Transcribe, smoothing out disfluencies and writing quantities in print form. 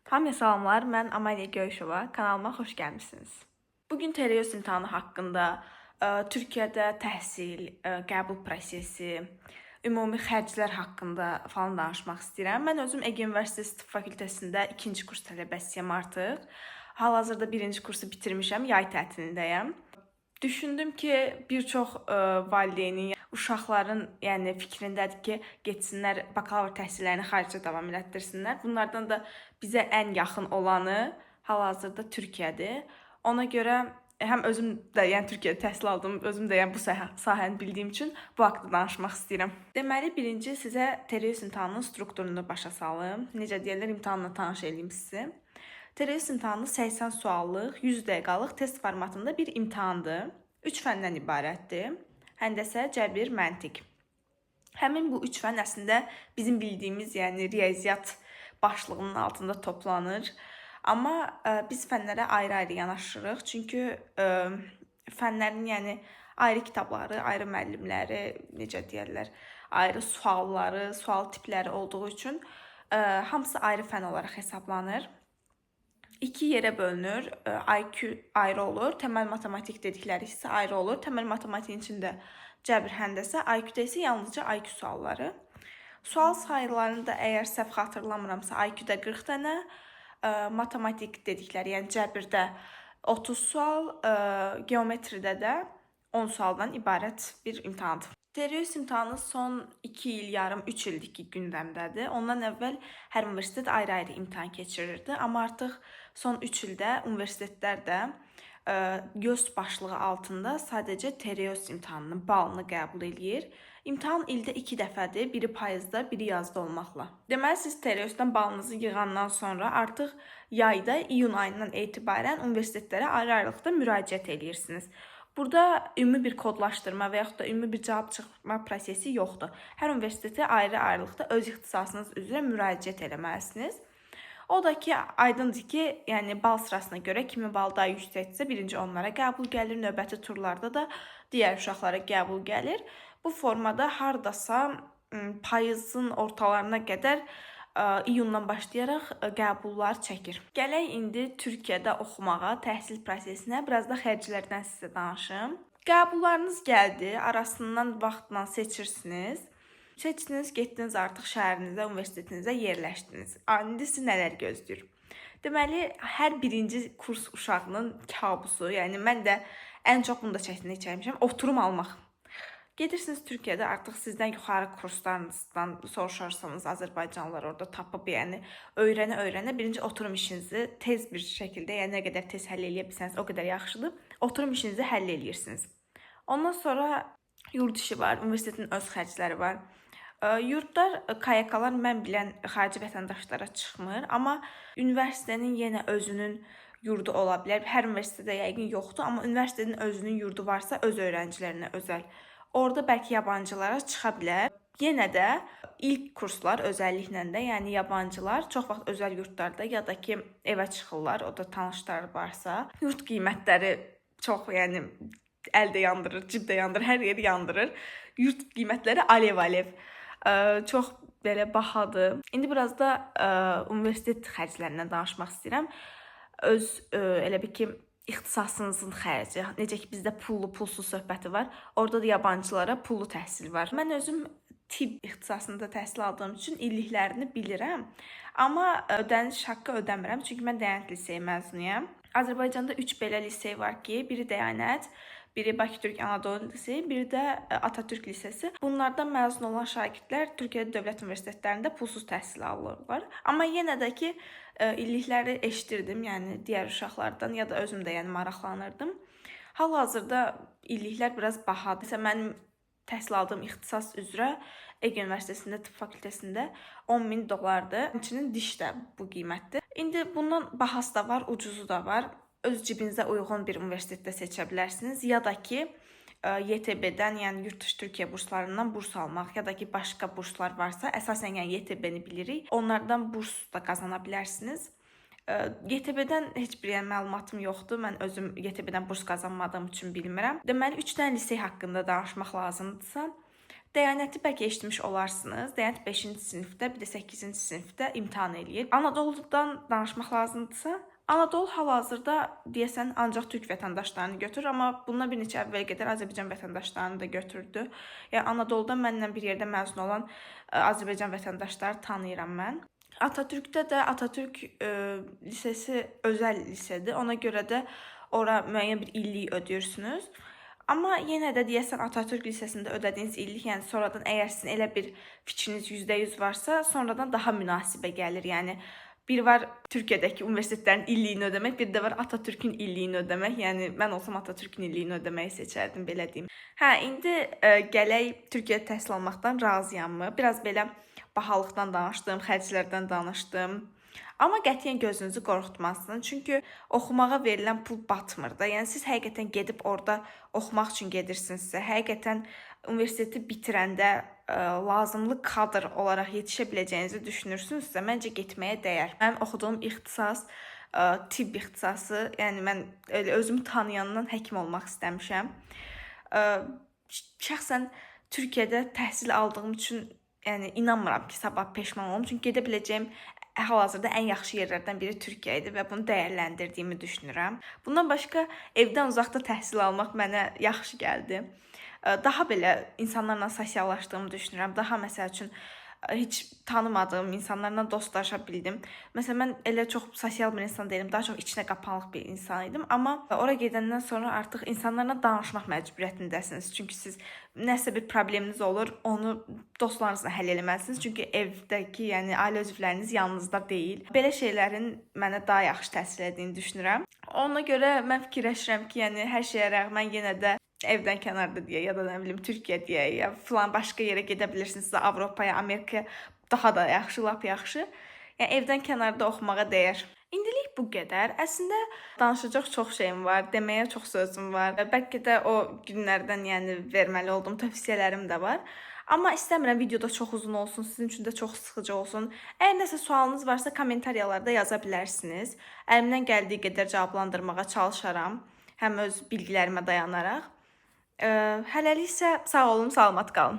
Hamıya salamlar, mən Amaliya Göyüşova, kanalıma xoş gəlmisiniz. Bugün TRS imtahanı haqqında, Türkiyədə təhsil, qəbul prosesi, ümumi xərclər haqqında falan danışmaq istəyirəm. Mən özüm Ege Üniversitesi Tıp Fakültəsində 2-ci kurs tələbəsiyəm artıq. Hal-hazırda 1-ci kursu bitirmişəm, yay tətilindəyəm. Düşündüm ki, bir çox valideynin, uşaqların fikrindədir ki, getsinlər bakalavr təhsillərini xaricdə davam elətdirsinlər. Bunlardan da bizə ən yaxın olanı hal-hazırda Türkiyədir. Ona görə həm özüm də Türkiyədə təhsil aldım, özüm də bu sahəni bildiyim üçün bu haqqda danışmaq istəyirəm. Deməli, birinci sizə TRS imtahanının strukturunu başa salım. Necə deyirlər, imtahanla tanış edeyim sizi. TRS imtahanı 80 suallıq, 100 dəqiqəlıq test formatında bir imtahandır. 3 fəndən ibarətdir. Həndəsə, cəbir, məntiq. Həmin bu 3 fən əslində bizim bildiyimiz, riyaziyyat başlığının altında toplanır. Amma biz fənlərə ayrı-ayrı yanaşırıq. Çünki fənlərin ayrı kitabları, ayrı müəllimləri, necə deyirlər, ayrı sualları, sual tipləri olduğu üçün hamısı ayrı fən olaraq hesablanır. 2 yerə bölünür. IQ ayrı olur. Təməl matematik dedikləri isə ayrı olur. Təməl matematikin içində cəbir, həndəsə, IQ-da isə yalnızca IQ sualları. Sual sayılarını da əgər səhv xatırlamıramsa, IQ-da 40 dənə, matematik dedikləri, yəni cəbirdə 30 sual, geometridə də 10 sualdan ibarət bir imtahandır. TRS imtahanı son 2 il yarım, 3 ildir ki, gündəmdədir. Ondan əvvəl hər universitet ayrı-ayrı imtahan keçirirdi. Amma artıq son 3 ildə universitetlər də göz başlığı altında sadəcə TRS imtahanının balını qəbul edir. İmtahan ildə 2 dəfədir, biri payızda, biri yazda olmaqla. Deməli, siz TRS-dən balınızı yığandan sonra artıq yayda, iyun ayından etibarən universitetlərə ayrı-ayrılıqda müraciət edirsiniz. Burada ümumi bir kodlaşdırma və yaxud da ümumi bir cavab çıxma prosesi yoxdur. Hər universitetə ayrı-ayrılıqda öz ixtisasınız üzrə müraciət eləməlisiniz. O da ki, aydındır ki, bal sırasına görə kimin balı daha yüksəkdirsə, birinci onlara qəbul gəlir, növbəti turlarda da digər uşaqlara qəbul gəlir. Bu formada hardasa payızın ortalarına qədər iyundan başlayaraq qəbullar çəkir. Gələk indi Türkiyədə oxumağa, təhsil prosesinə, biraz da xərclərdən sizə danışım. Qəbullarınız gəldi, arasından vaxtla seçirsiniz. Seçdiniz, getdiniz artıq şəhərinizə, universitetinizə yerləşdiniz. İndi sizi nələr gözləyir? Deməli, hər birinci kurs uşağının kabusu, mən də ən çox bunda çətinlik çəkmişəm, oturum almaq. Gedirsiniz Türkiyədə, artıq sizdən yuxarı kurslarınızdan soruşarsanız, Azərbaycanlılar orada tapıb, öyrənə-öyrənə birinci oturum işinizi tez bir şəkildə, nə qədər tez həll eləyə bilsəniz, o qədər yaxşıdır. Oturum işinizi həll eləyirsiniz. Ondan sonra yurt işi var, universitetin öz xərcləri var. Yurtlar, KYK-lar mən bilən xarici vətəndaşlara çıxmır, amma üniversitenin yenə özünün yurdu ola bilər. Hər universitetdə yəqin yoxdur, amma üniversitenin özünün yurdu varsa öz öyrəncilərinə özəl. Orada bəlkə yabancılara çıxa bilər. Yenə də ilk kurslar özəlliklə də, yabancılar çox vaxt özəl yurtlarda ya da ki, evə çıxırlar, o da tanışlar varsa. Yurt qiymətləri çox, əldə yandırır, cibdə yandırır, hər yeri yandırır. Yurt qiymətləri alev-alev. Çox belə bahadır. İndi biraz da universitet xərclərindən danışmaq istəyirəm. Öz, elə bir ki, ixtisasınızın xərci, necə ki bizdə pullu, pulsuz söhbəti var, orada da yabancılara pullu təhsil var. Mən özüm tibb ixtisasında təhsil aldığım üçün illiklərini bilirəm, amma ödəniş haqqı ödəmirəm, çünki mən Dəyanət liseyi məzunuyam. Azərbaycanda 3 belə lisey var ki, biri Dəyanət, biri Bakı Türk Anadolu Liseyi, biri də Atatürk Lisesi. Bunlardan məzun olan şagirdlər Türkiyə Dövlət Universitetlərində pulsuz təhsil alırlar. Amma yenə də ki, illikləri eşidirdim, digər uşaqlardan ya da özüm də maraqlanırdım. Hal-hazırda illiklər biraz bahadır. Mənim təhsil aldığım ixtisas üzrə Ege Üniversitesində Tıp Fakültəsində $10.000-dır. Həmçinin diş də bu qiymətdir. İndi bundan bahası da var, ucuzu da var. Öz cibinizə uyğun bir universitetdə seçə bilərsiniz, ya da ki, YTB-dən, yurt dışı Türkiyə burslarından burs almaq, ya da ki, başqa burslar varsa, əsasən YTB-ni bilirik, onlardan burs da qazana bilərsiniz. YTB-dən heç bir məlumatım yoxdur, mən özüm YTB-dən burs qazanmadığım üçün bilmirəm. Deməli, 3 dənə lisey haqqında danışmaq lazımdırsa, Dəyanəti bəlkə eşitmiş olarsınız. Dəyanət 5-ci sinifdə, bir də 8-ci sinifdə imtahan eləyir. Anadoludan danışmaq lazımdırsa, Anadolu hal-hazırda deyəsən ancaq türk vətəndaşlarını götürür, amma bundan bir neçə əvvəl qədər Azərbaycan vətəndaşlarını da götürdü. Yəni Anadoluda mənlə bir yerdə məzun olan Azərbaycan vətəndaşları tanıyıram mən. Atatürkdə də Atatürk lisesi özəl lisedir. Ona görə də ora müəyyən bir illik ödəyirsiniz. Amma yenə də deyəsən Atatürk Lisesində ödədiyiniz illik, yəni sonradan əgər sizin elə bir fikriniz %100 varsa, sonradan daha münasibə gəlir. Yəni bir var Türkiyədəki universitetlərin illiyini ödəmək, bir də var Atatürkün illiyini ödəmək. Yəni mən olsam Atatürkün illiyini ödəməyi seçərdim, belə deyim. Hə, indi gələk Türkiyədə təhsil almaqdan razıyam. Biraz belə bahalıqdan danışdım, xərclərdən danışdım. Amma qətiyyən gözünüzü qorxutmasın. Çünki oxumağa verilən pul batmır da. Yəni siz həqiqətən gedib orada oxumaq üçün gedirsinizsə, həqiqətən universiteti bitirəndə lazımlı kadr olaraq yetişə biləcəyinizi düşünürsünüzsə, məncə getməyə dəyər. Mənim oxuduğum ixtisas tibb ixtisası. Yəni mən elə özümü tanıyandan həkim olmaq istəmişəm. Şəxsən Türkiyədə təhsil aldığım üçün yəni inanmıram ki, sabah peşman olum. Çünki gedə biləcəyim hal-hazırda ən yaxşı yerlərdən biri Türkiyə idi və bunu dəyərləndirdiyimi düşünürəm. Bundan başqa evdən uzaqda təhsil almaq mənə yaxşı gəldi. Daha belə insanlarla sosiallaşdığımı düşünürəm. Daha məsəl üçün heç tanımadığım insanlarla dostlaşa bildim. Məsələn, mən elə çox sosial bir insan deyiləm, daha çox içinə qapanıq bir insan idim. Amma ora gedəndən sonra artıq insanlarla danışmaq məcburiyyətindəsiniz. Çünki siz nəsə bir probleminiz olur, onu dostlarınızla həll eləməlisiniz. Çünki evdəki, yəni ailə üzvləriniz yanınızda deyil. Belə şeylərin mənə daha yaxşı təsir etdiyini düşünürəm. Ona görə mən fikirləşirəm ki, yəni hər şeyə rəğmən yenə də evdən kənarda deyə, ya da nə bilim Türkiyə deyə, ya filan başqa yerə gedə bilirsinizsə, Avropaya, Amerikaya daha da yaxşı, lap yaxşı. Yəni evdən kənarda oxumağa dəyər. İndilik bu qədər. Əslində danışacaq çox şeyim var, deməyə çox sözüm var. Bəlkə də o günlərdən yəni verməli olduğum tövsiyələrim də var. Amma istəmirəm videoda çox uzun olsun, sizin üçün də çox sıxıcı olsun. Əgər nəsə sualınız varsa kommentariyalarda yaza bilərsiniz. Əlimdən gəldiyi qədər cavablandırmağa çalışaram, həm öz bilgilərimə dayanaraq. Hələlik isə sağ olun, salamat qalın.